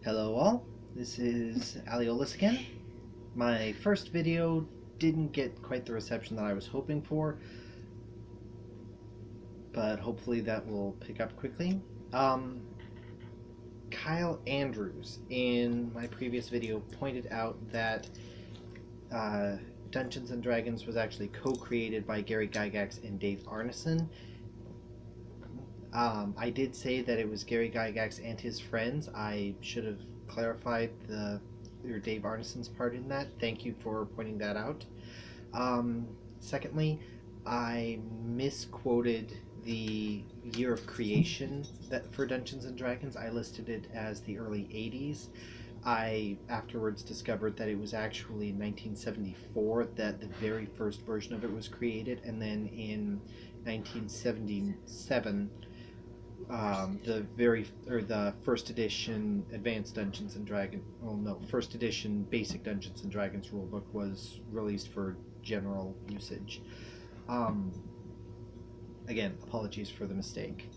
Hello all, this is Aliolis again. My first video didn't get quite the reception that I was hoping for, but hopefully that will pick up quickly. Kyle Andrews in my previous video pointed out that Dungeons & Dragons was actually co-created by Gary Gygax and Dave Arneson. I did say that it was Gary Gygax and his friends. I should have clarified Dave Arneson's part in that. Thank you for pointing that out. Secondly, I misquoted the year of creation for Dungeons & Dragons. I listed it as the early 80s. I afterwards discovered that it was actually 1974 that the very first version of it was created, and then in 1977 the first edition Advanced Dungeons and Dragons, first edition Basic Dungeons and Dragons rulebook was released for general usage. Again, apologies for the mistake.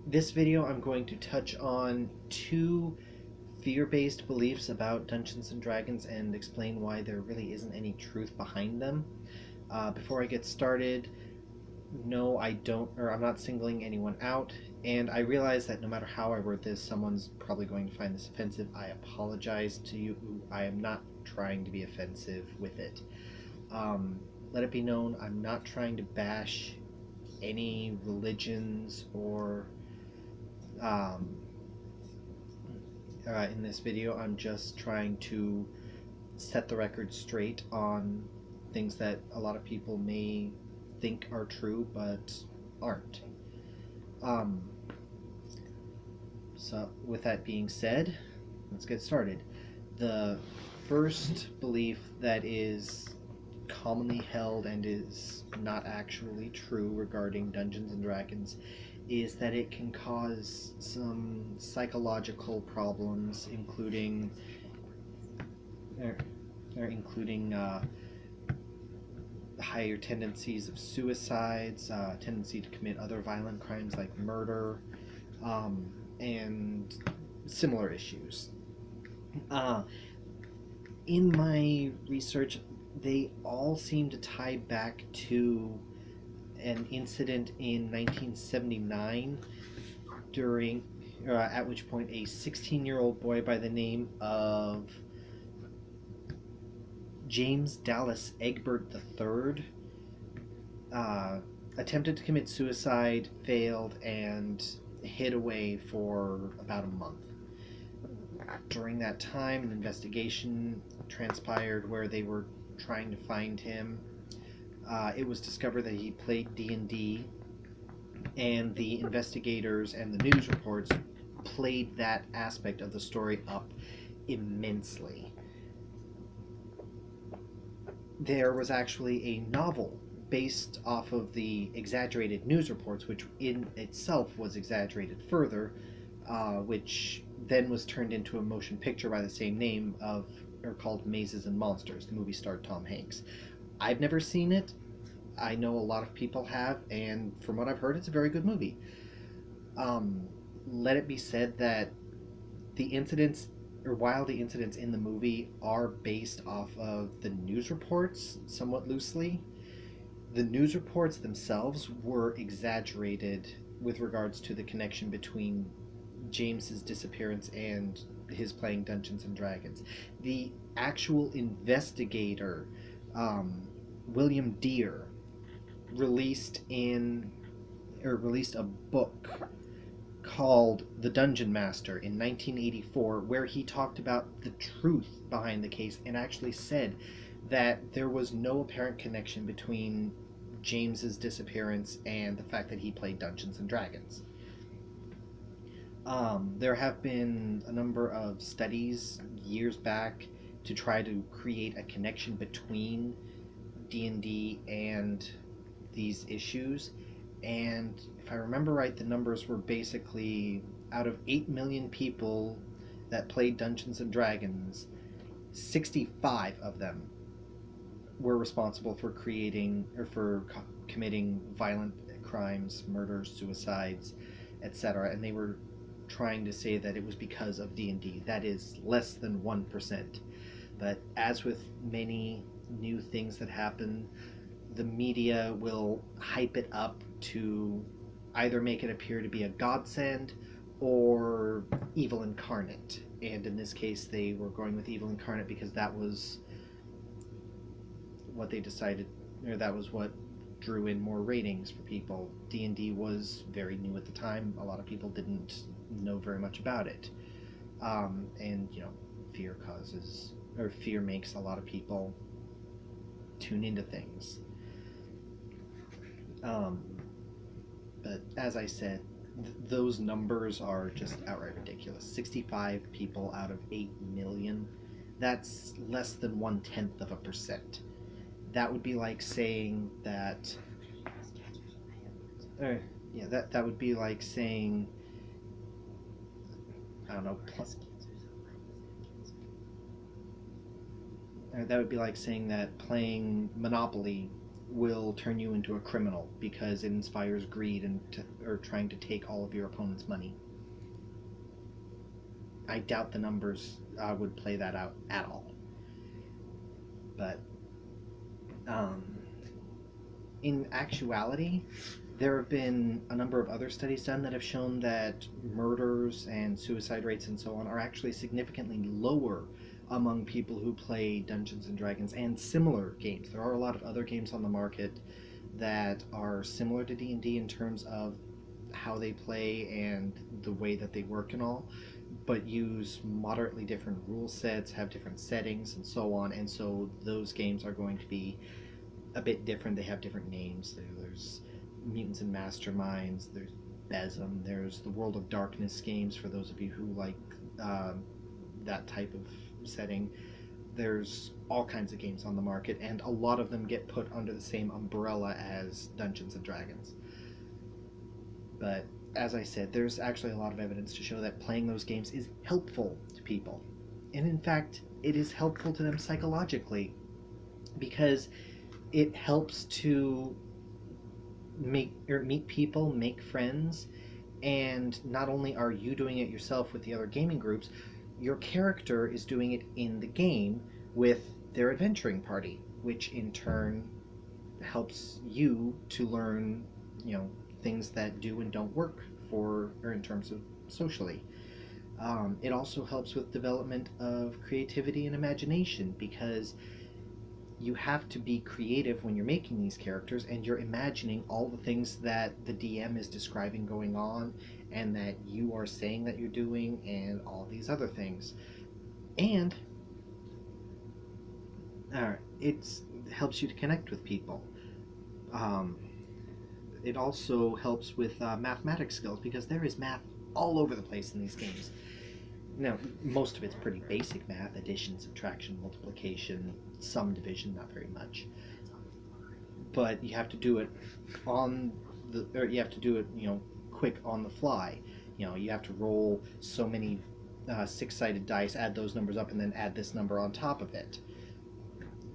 This video I'm going to touch on two fear-based beliefs about Dungeons and Dragons and explain why there really isn't any truth behind them. Before I get started, no, I'm not singling anyone out, and I realize that no matter how I word this, someone's probably going to find this offensive. I apologize to you. I am not trying to be offensive with it. Let it be known, I'm not trying to bash any religions or in this video. I'm just trying to set the record straight on things that a lot of people may think are true but aren't. So with that being said, let's get started. The first belief that is commonly held and is not actually true regarding Dungeons and Dragons is that it can cause some psychological problems, including higher tendencies of suicides, tendency to commit other violent crimes like murder, and similar issues. In my research, they all seem to tie back to an incident in 1979 at which point a 16-year-old boy by the name of James Dallas Egbert III attempted to commit suicide, failed, and hid away for about a month. During that time, an investigation transpired where they were trying to find him. It was discovered that he played D&D, and the investigators and the news reports played that aspect of the story up immensely. There was actually a novel based off of the exaggerated news reports, which in itself was exaggerated further, which then was turned into a motion picture by the same name called Mazes and Monsters. The movie starred Tom Hanks. I've never seen it. I know a lot of people have, and from what I've heard, it's a very good movie. Let it be said that while the incidents in the movie are based off of the news reports somewhat loosely, the news reports themselves were exaggerated with regards to the connection between James's disappearance and his playing Dungeons and Dragons. The actual investigator, William Deere, released a book called The Dungeon Master in 1984, where he talked about the truth behind the case and actually said that there was no apparent connection between James's disappearance and the fact that he played Dungeons and Dragons. There have been a number of studies years back to try to create a connection between D&D and these issues, and if I remember right, the numbers were basically out of 8 million people that played Dungeons and Dragons, 65 of them were responsible for committing violent crimes, murders, suicides, etc., and they were trying to say that it was because of D&D. That is less than 1%. But as with many new things that happen, the media will hype it up to either make it appear to be a godsend or evil incarnate. And in this case, they were going with evil incarnate because that was what they decided, or that was what drew in more ratings for people. D&D was very new at the time. A lot of people didn't know very much about it. And, you know, fear makes a lot of people tune into things. But as I said, those numbers are just outright ridiculous. 65 people out of 8 million. That's less than 0.1%. That would be like saying that. That would be like saying, I don't know. That would be like saying that playing Monopoly will turn you into a criminal because it inspires greed and or trying to take all of your opponent's money. I doubt the numbers would play that out at all. But in actuality, there have been a number of other studies done that have shown that murders and suicide rates and so on are actually significantly lower among people who play Dungeons and Dragons and similar games. There are a lot of other games on the market that are similar to D&D in terms of how they play and the way that they work and all, but use moderately different rule sets, have different settings and so on, and so those games are going to be a bit different. They have different names. There's Mutants and Masterminds, there's Besom, there's the World of Darkness games for those of you who like that type of setting. There's all kinds of games on the market, and a lot of them get put under the same umbrella as Dungeons and Dragons. But as I said, there's actually a lot of evidence to show that playing those games is helpful to people. And in fact, it is helpful to them psychologically because it helps to meet people, make friends, and not only are you doing it yourself with the other gaming groups, your character is doing it in the game with their adventuring party, which in turn helps you to learn, you know, things that do and don't work or in terms of socially. It also helps with development of creativity and imagination because you have to be creative when you're making these characters and you're imagining all the things that the DM is describing going on and that you are saying that you're doing and all these other things. And it helps you to connect with people. It also helps with mathematics skills because there is math all over the place in these games. Now, most of it's pretty basic math: addition, subtraction, multiplication, sum, division, not very much. But you have to do it quick on the fly. You know, you have to roll so many six-sided dice, add those numbers up, and then add this number on top of it.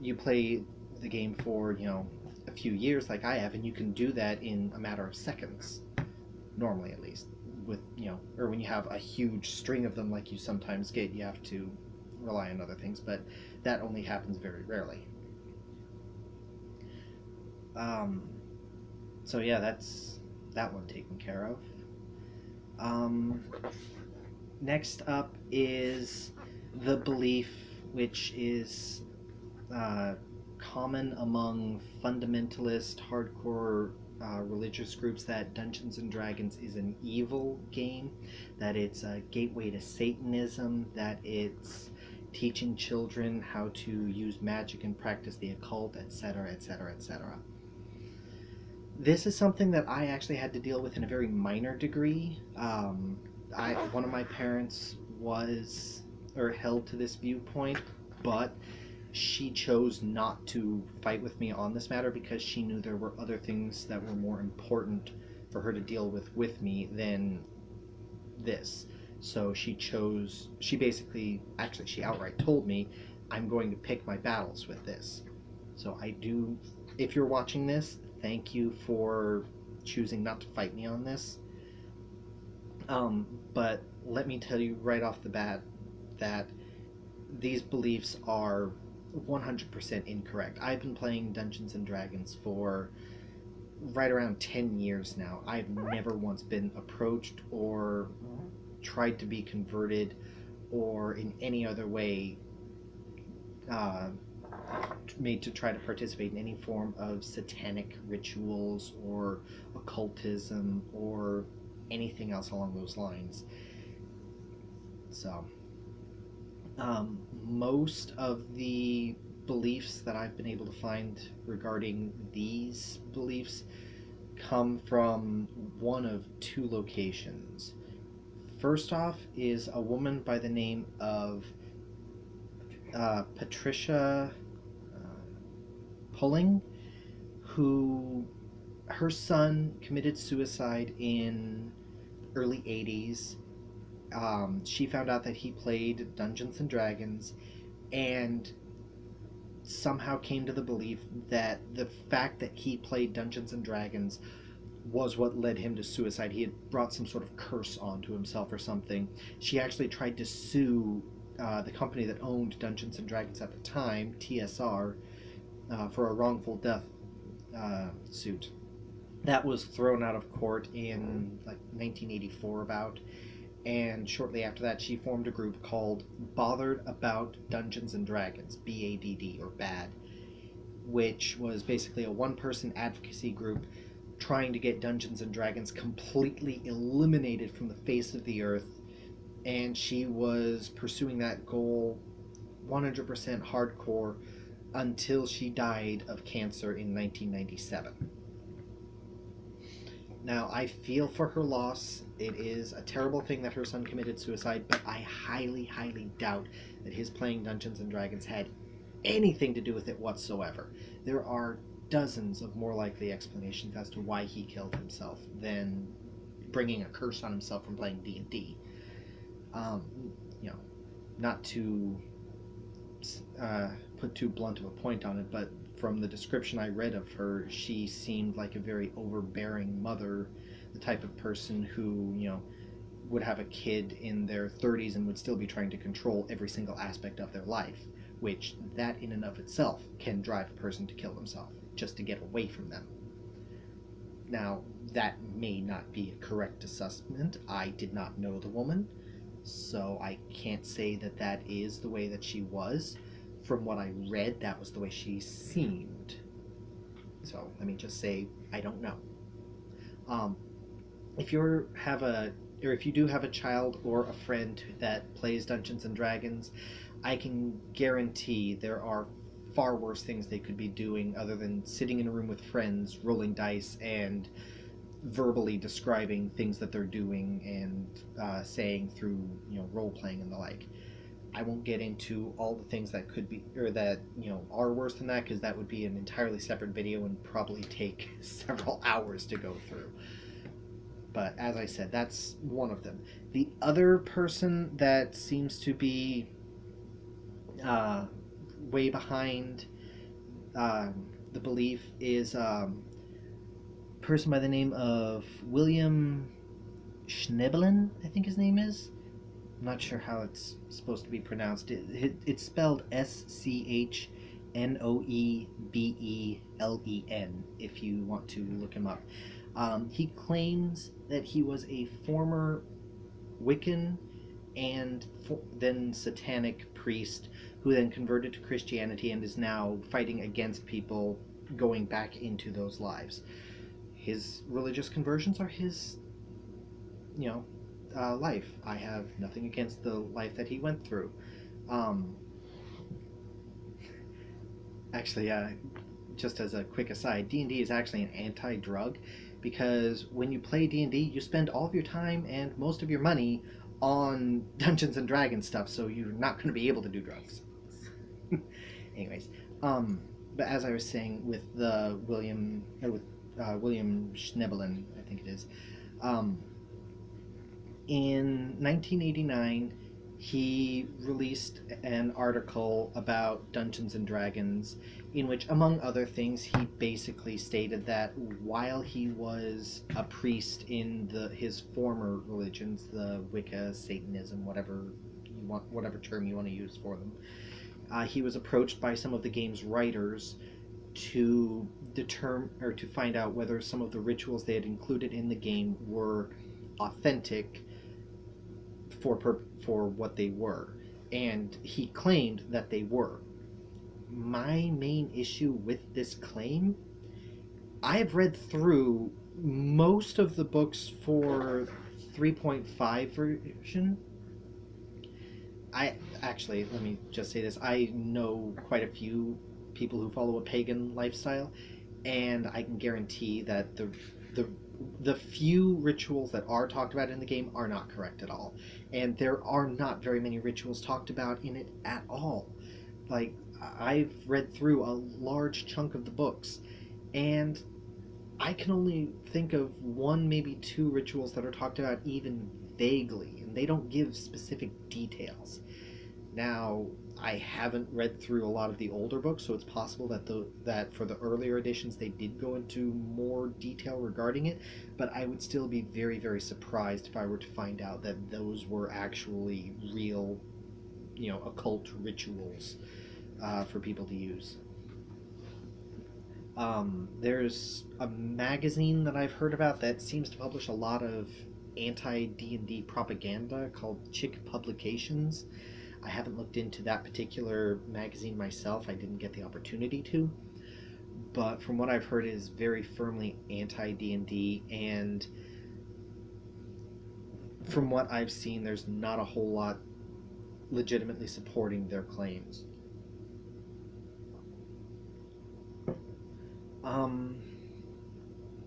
You play the game for, you know, a few years like I have, and you can do that in a matter of seconds, normally at least. With, you know, or when you have a huge string of them like you sometimes get, you have to rely on other things, but that only happens very rarely. So yeah, that's that one taken care of. Next up is the belief, which is common among fundamentalist, hardcore religious groups, that Dungeons and Dragons is an evil game, that it's a gateway to Satanism, that it's teaching children how to use magic and practice the occult, etc., etc., etc. This is something that I actually had to deal with in a very minor degree. One of my parents was, or held to this viewpoint, but she chose not to fight with me on this matter because she knew there were other things that were more important for her to deal with me than this. So she outright told me, I'm going to pick my battles with this. So if you're watching this, thank you for choosing not to fight me on this. But let me tell you right off the bat that these beliefs are 100% incorrect. I've been playing Dungeons and Dragons for right around 10 years now. I've never once been approached or tried to be converted or in any other way uh, made to try to participate in any form of satanic rituals or occultism or anything else along those lines. So, most of the beliefs that I've been able to find regarding these beliefs come from one of two locations. First off is a woman by the name of Patricia Pulling, who her son committed suicide in early 80s. She found out that he played Dungeons and Dragons and somehow came to the belief that the fact that he played Dungeons and Dragons was what led him to suicide. He had brought some sort of curse onto himself or something. She actually tried to sue the company that owned Dungeons and Dragons at the time, TSR, for a wrongful death suit. That was thrown out of court in like 1984 about, and shortly after that she formed a group called Bothered About Dungeons and Dragons, BADD, or BAD, which was basically a one-person advocacy group trying to get Dungeons and Dragons completely eliminated from the face of the earth, and she was pursuing that goal 100% hardcore until she died of cancer in 1997. Now, I feel for her loss. It is a terrible thing that her son committed suicide, but I highly, highly doubt that his playing Dungeons and Dragons had anything to do with it whatsoever. There are dozens of more likely explanations as to why he killed himself than bringing a curse on himself from playing D&D. Not to put too blunt of a point on it, but from the description I read of her, she seemed like a very overbearing mother, the type of person who, would have a kid in their 30s and would still be trying to control every single aspect of their life, which that in and of itself can drive a person to kill themselves, just to get away from them. Now, that may not be a correct assessment. I did not know the woman, so I can't say that that is the way that she was. From what I read, that was the way she seemed. So let me just say, I don't know. If you do have a child or a friend that plays Dungeons and Dragons, I can guarantee there are far worse things they could be doing other than sitting in a room with friends, rolling dice, and verbally describing things that they're doing and saying through role playing and the like. I won't get into all the things that could be or that are worse than that, because that would be an entirely separate video and probably take several hours to go through. But as I said, that's one of them. The other person that seems to be way behind the belief is a person by the name of William Schneebelen, I think his name is. I'm not sure how it's supposed to be pronounced. It's spelled Schnoebelen, if you want to look him up. He claims that he was a former Wiccan and then satanic priest who then converted to Christianity and is now fighting against people going back into those lives. His religious conversions are his, life. I have nothing against the life that he went through. Actually, just as a quick aside, D&D is actually an anti-drug, because when you play D&D, you spend all of your time and most of your money on Dungeons and Dragons stuff, so you're not going to be able to do drugs. Anyways, but as I was saying, with the William Schneebelen, I think it is, in 1989, he released an article about Dungeons and Dragons in which, among other things, he basically stated that while he was a priest in his former religions, the Wicca, Satanism, whatever term you want to use for them, he was approached by some of the game's writers to determine or to find out whether some of the rituals they had included in the game were authentic for what they were, and he claimed that they were. My main issue with this claim, I've read through most of the books for 3.5 version. Let me just say this, I know quite a few people who follow a pagan lifestyle, and I can guarantee that the few rituals that are talked about in the game are not correct at all, and there are not very many rituals talked about in it at all. Like, I've read through a large chunk of the books, and I can only think of one, maybe two rituals that are talked about even vaguely, and they don't give specific details. Now, I haven't read through a lot of the older books, so it's possible that for the earlier editions they did go into more detail regarding it, but I would still be very, very surprised if I were to find out that those were actually real, occult rituals for people to use. There's a magazine that I've heard about that seems to publish a lot of anti-D&D propaganda called Chick Publications. I haven't looked into that particular magazine myself. I didn't get the opportunity to. But from what I've heard, it is very firmly anti-D&D, and from what I've seen, there's not a whole lot legitimately supporting their claims.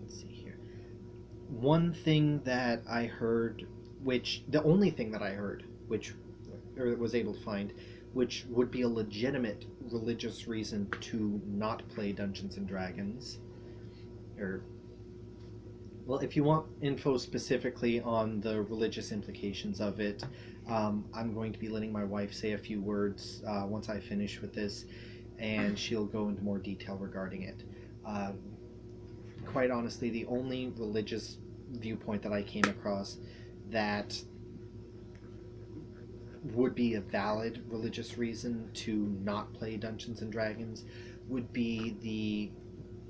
Let's see here. One thing that I heard, the only thing that I heard, or was able to find, which would be a legitimate religious reason to not play Dungeons and Dragons, if you want info specifically on the religious implications of it, I'm going to be letting my wife say a few words once I finish with this, and she'll go into more detail regarding it. Quite honestly, the only religious viewpoint that I came across that would be a valid religious reason to not play Dungeons and Dragons would be the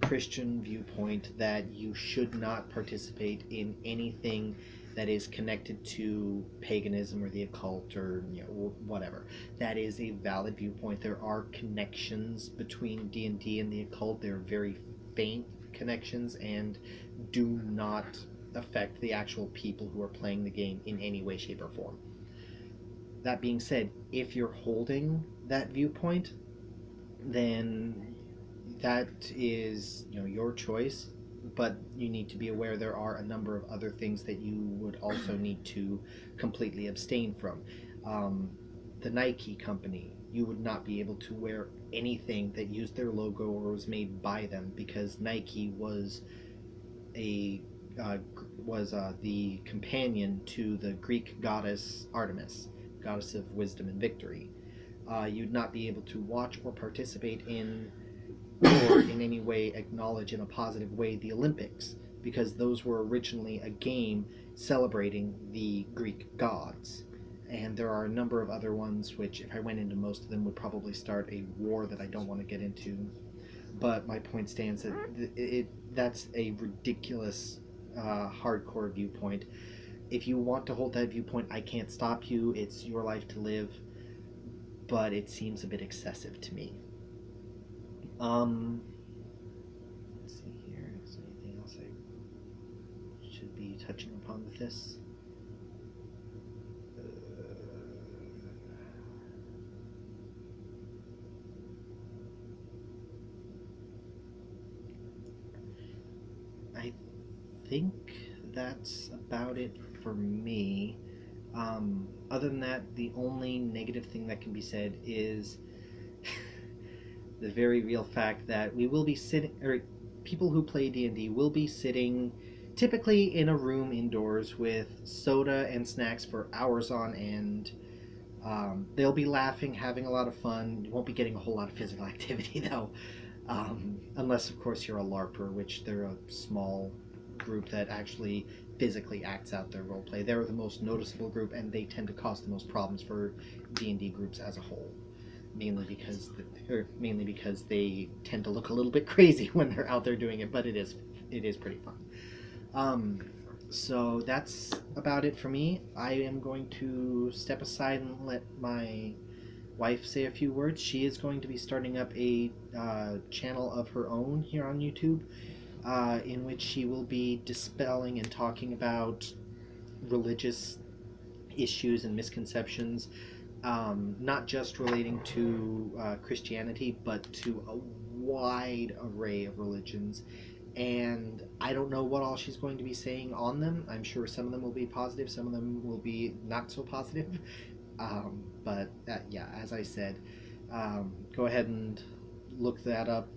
Christian viewpoint that you should not participate in anything that is connected to paganism or the occult or whatever. That is a valid viewpoint. There are connections between D&D and the occult. They're very faint connections and do not affect the actual people who are playing the game in any way, shape, or form. That being said, if you're holding that viewpoint, then that is your choice, but you need to be aware there are a number of other things that you would also need to completely abstain from. The Nike company, you would not be able to wear anything that used their logo or was made by them, because Nike was the companion to the Greek goddess Artemis, goddess of wisdom and victory. You'd not be able to watch or participate in or in any way acknowledge in a positive way the Olympics, because those were originally a game celebrating the Greek gods. And there are a number of other ones which, if I went into most of them, would probably start a war that I don't want to get into. But my point stands that that's a ridiculous hardcore viewpoint. If you want to hold that viewpoint, I can't stop you. It's your life to live. But it seems a bit excessive to me. Let's see here. Is there anything else I should be touching upon with this? I think that's about it for me. Other than that, the only negative thing that can be said is the very real fact that we will be sitting, or people who play D&D will be sitting typically in a room indoors with soda and snacks for hours on end, They'll be laughing, having a lot of fun. You won't be getting a whole lot of physical activity though, unless of course you're a LARPer, which they're a small group that actually physically acts out their roleplay. They're the most noticeable group, and they tend to cause the most problems for D&D groups as a whole. Mainly because they tend to look a little bit crazy when they're out there doing it, but it is pretty fun. So that's about it for me. I am going to step aside and let my wife say a few words. She is going to be starting up a channel of her own here on YouTube, in which she will be dispelling and talking about religious issues and misconceptions, not just relating to Christianity, but to a wide array of religions. And I don't know what all she's going to be saying on them. I'm sure some of them will be positive, some of them will be not so positive. But yeah, as I said, go ahead and look that up.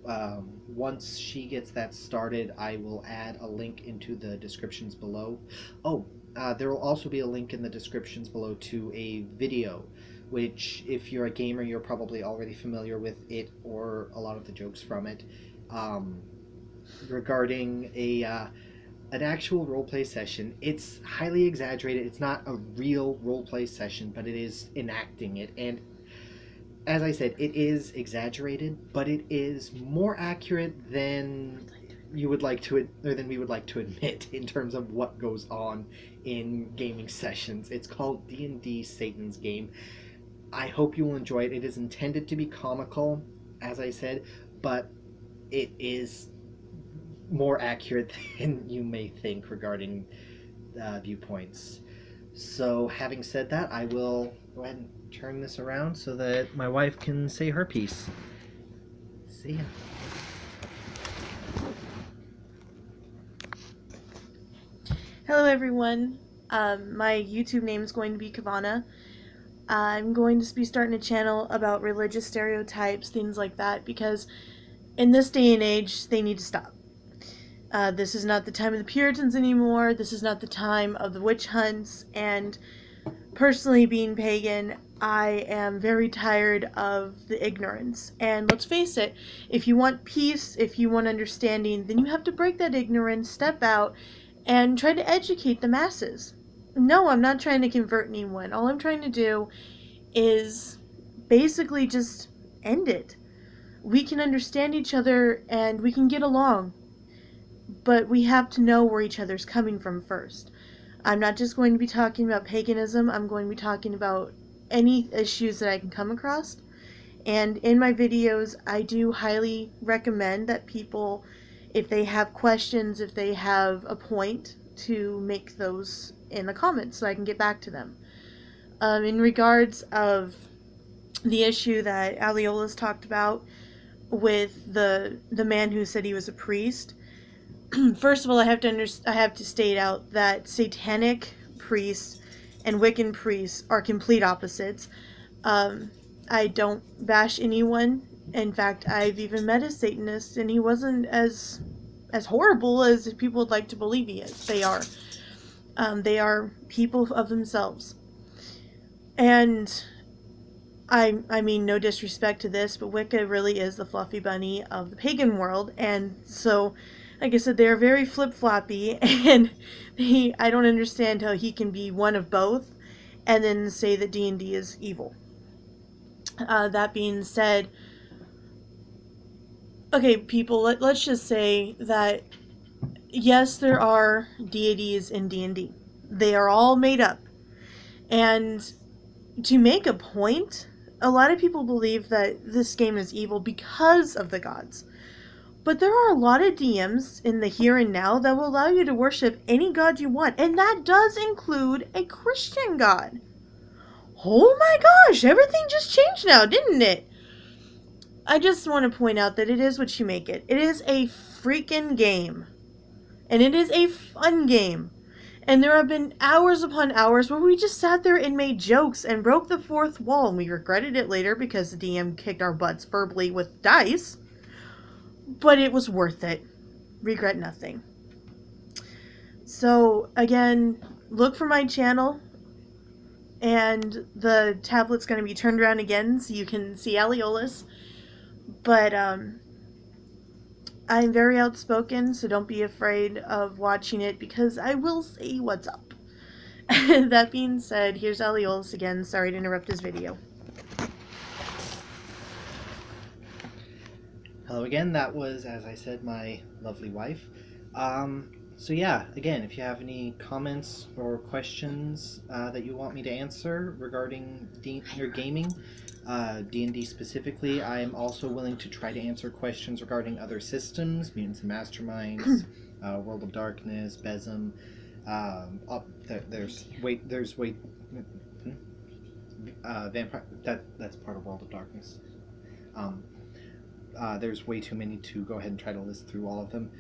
Once she gets that started, I will add a link into the descriptions below. There will also be a link in the descriptions below to a video, which if you're a gamer, you're probably already familiar with it or a lot of the jokes from it, regarding an actual roleplay session. It's highly exaggerated. It's not a real roleplay session, but it is enacting it. And as I said, it is exaggerated, but it is more accurate than you would like to, or than we would like to admit, in terms of what goes on in gaming sessions. It's called D&D Satan's Game. I hope you will enjoy it. It is intended to be comical, as I said, but it is more accurate than you may think regarding viewpoints. So having said that, I will go ahead and turn this around so that my wife can say her piece. See ya. Hello everyone. My YouTube name is going to be Kavana. I'm going to be starting a channel about religious stereotypes, things like that, because in this day and age, they need to stop. This is not the time of the Puritans anymore. This is not the time of the witch hunts. And personally, being pagan, I am very tired of the ignorance. And let's face it, if you want peace, if you want understanding, then you have to break that ignorance, step out, and try to educate the masses. No, I'm not trying to convert anyone. All I'm trying to do is basically just end it. We can understand each other and we can get along, but we have to know where each other's coming from first. I'm not just going to be talking about paganism. I'm going to be talking about any issues that I can come across. And in my videos, I do highly recommend that people, if they have questions, if they have a point, to make those in the comments so I can get back to them. In regards of the issue that Aliola's talked about with the man who said he was a priest, first of all, I have to state out that satanic priests and Wiccan priests are complete opposites. I don't bash anyone. In fact, I've even met a Satanist, and he wasn't as horrible as people would like to believe he is. They are. They are people of themselves. And I mean, no disrespect to this, but Wicca really is the fluffy bunny of the pagan world. And so, like I said, they're very flip-floppy, and I don't understand how he can be one of both and then say that D&D is evil. That being said, okay, people, let's just say that, yes, there are deities in D&D. They are all made up. And to make a point, a lot of people believe that this game is evil because of the gods. But there are a lot of DMs in the here and now that will allow you to worship any god you want. And that does include a Christian god. Oh my gosh, everything just changed now, didn't it? I just want to point out that it is what you make it. It is a freaking game. And it is a fun game. And there have been hours upon hours where we just sat there and made jokes and broke the fourth wall. And we regretted it later because the DM kicked our butts verbally with dice. But it was worth it. Regret nothing. So, again, look for my channel. and the tablet's going to be turned around again so you can see Aeolus. But I'm very outspoken, so don't be afraid of watching it because I will say what's up. That being said, here's Aeolus again. Sorry to interrupt his video. Hello again, that was, as I said, my lovely wife. So yeah, again, if you have any comments or questions that you want me to answer regarding your gaming, D&D specifically, I am also willing to try to answer questions regarding other systems, Mutants and Masterminds, World of Darkness, Besm. Vampire. That's part of World of Darkness. There's way too many to go ahead and try to list through all of them.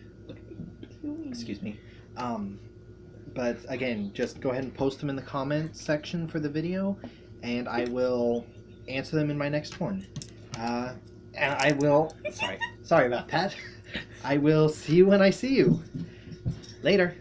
Excuse me. But again, just go ahead and post them in the comments section for the video, and I will answer them in my next one. And I will. Sorry about that. I will see you when I see you. Later.